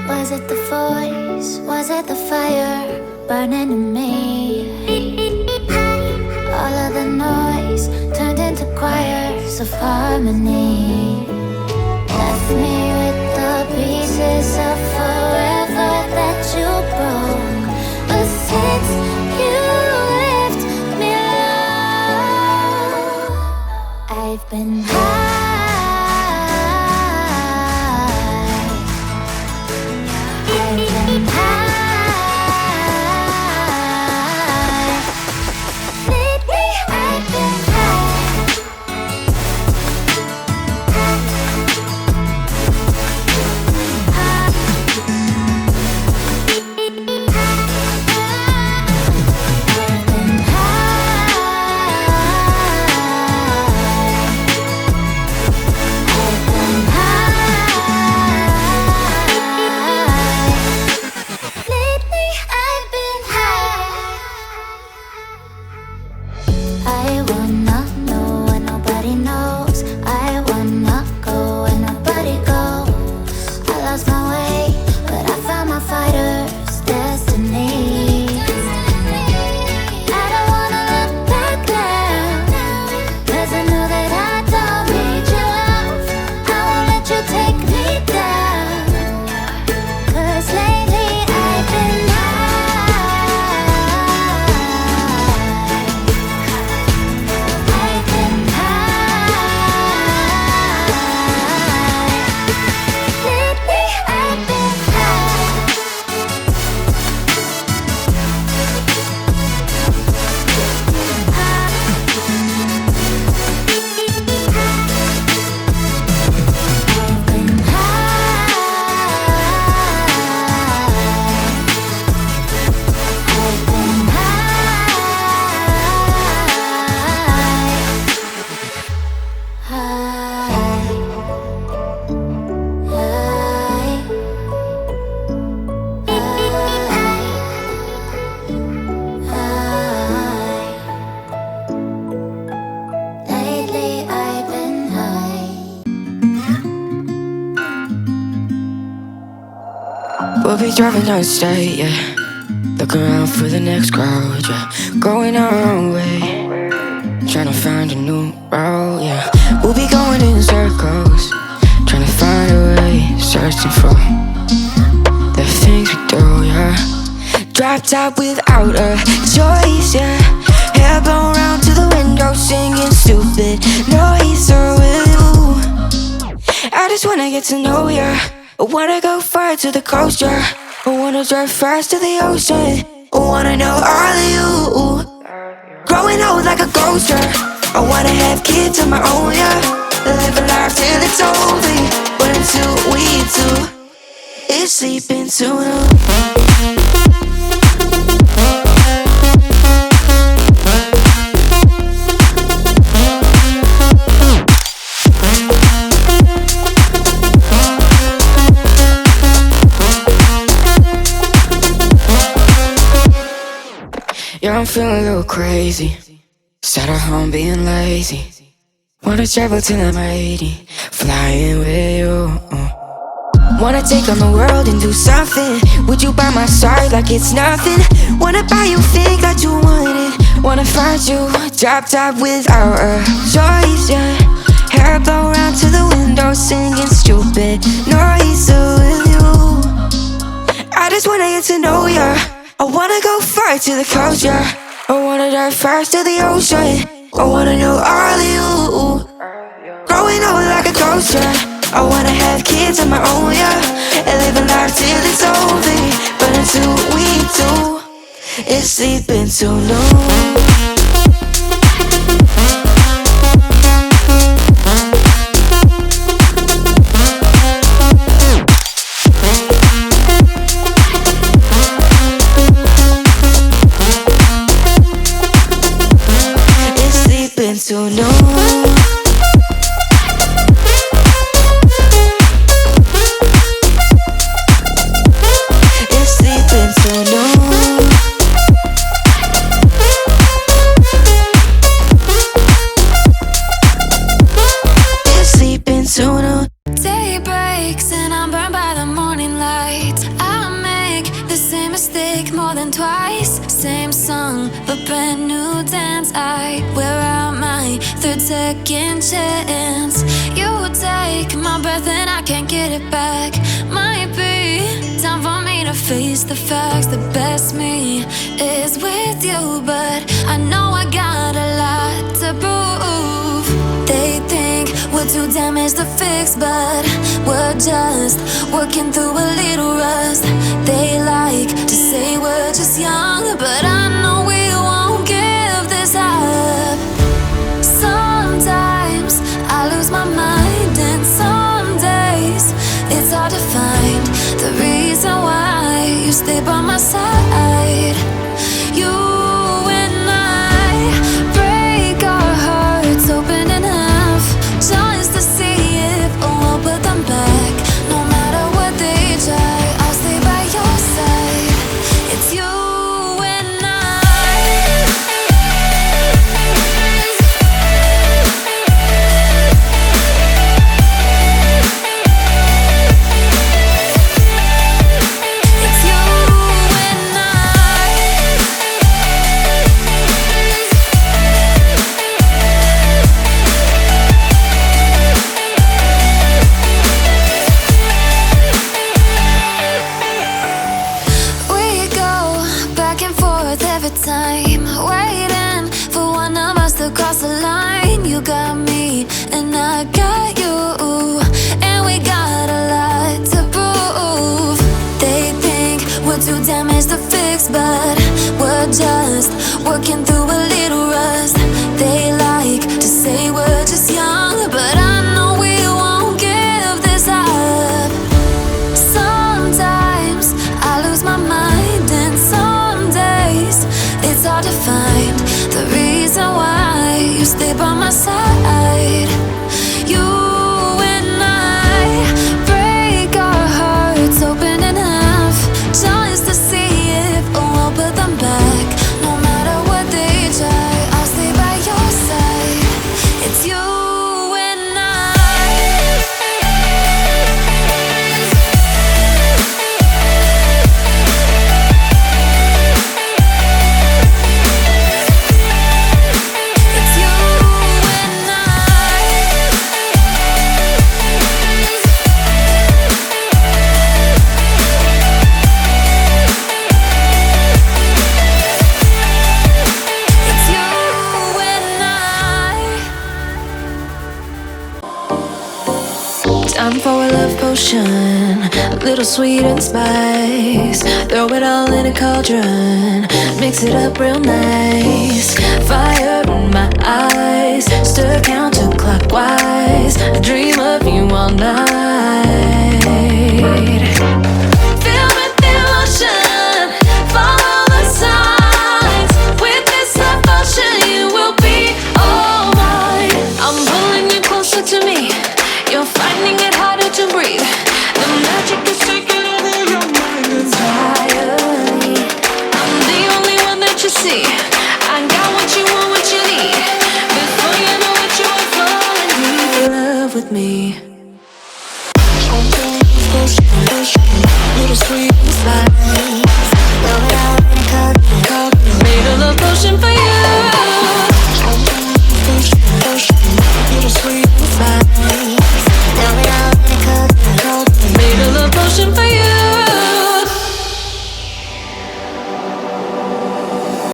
Was it the voice? Was it the fire burning in me? All of the noise turned into choirs of harmony. Left me with the pieces of forever that you broke. But since you left me alone, I've been high. I've been high. Lately I've been We'll be driving down the state, yeah. Looking around for the next crowd, yeah. Going our own way, trying to find a new route, yeah. We'll be going in circles, trying to find a way, searching for the things we do, yeah. Drop top without a choice, yeah. Hair blown round to the window, singing stupid noise with you. I just wanna get to know ya. I wanna go far to the coast, yeah. I wanna drive fast to the ocean. I wanna know all of you. Growing old like a ghost, yeah. I wanna have kids of my own, yeah. Live a life till it's over. But until we do, it's sleeping too long. Yeah, I'm feeling a little crazy. Sat at home being lazy. Wanna travel till I'm 80, flying with you. Wanna take on the world and do something. Would you by my side like it's nothing? Wanna buy you things that you wanted. Wanna find you, drop top without a choice, yeah. Hair blow round to the window, singing stupid noise with you. I just wanna get to know ya. I wanna go far to the coast, yeah. I wanna dive fast to the ocean. I wanna know all of you. Growing old like a ghost, yeah. I wanna have kids of my own, yeah. And live a life till it's over. But until we do, it's sleeping too long. So no, it's sleeping so no. a brand new dance. I wear out my third second chance. You take my breath and I can't get it back. Might be time for me to face the facts. The best me is with you, but I know I got a lot to prove. They think we're too damaged to fix, but we're just working through a little rust. They like to say we're just young, but I know we won't give this up. Sometimes I lose my mind, and some days it's hard to find the reason why you stay by my side. You and I break our hearts open in half, just to see if we'll put them back. No matter what they try, I'll stay by your side. It's you and I. It's you and I. We go back and forth every time, waiting for one of us to cross the line. You got me and I got you, and we got a lot to prove. They think we're too damaged to fix, but we're just working through a little rust. They like to say we're just young, but I know we won't give this up. Sometimes I lose my mind, and some days it's hard to find the reason why you stay by my side. You and I break our hearts open in half, just to see if we'll put them back. No matter what they try, I'll stay by your side. It's you and I. It's you and I. It's you and I. Time for a love potion, a little sweet and spice. Throw it all in a cauldron, mix it up real nice. Fire in my eyes, stir counterclockwise. I dream of you all night. Filled with emotion, follow the signs. With this love potion, you will be all mine. I'm pulling you closer to me. You're finding it harder to breathe. The magic is taking over your mind entirely. I'm the only one that you see. I got what you want, what you need. Before you know it, you are falling deep in love with me. Little sweet and spice. Made a love potion for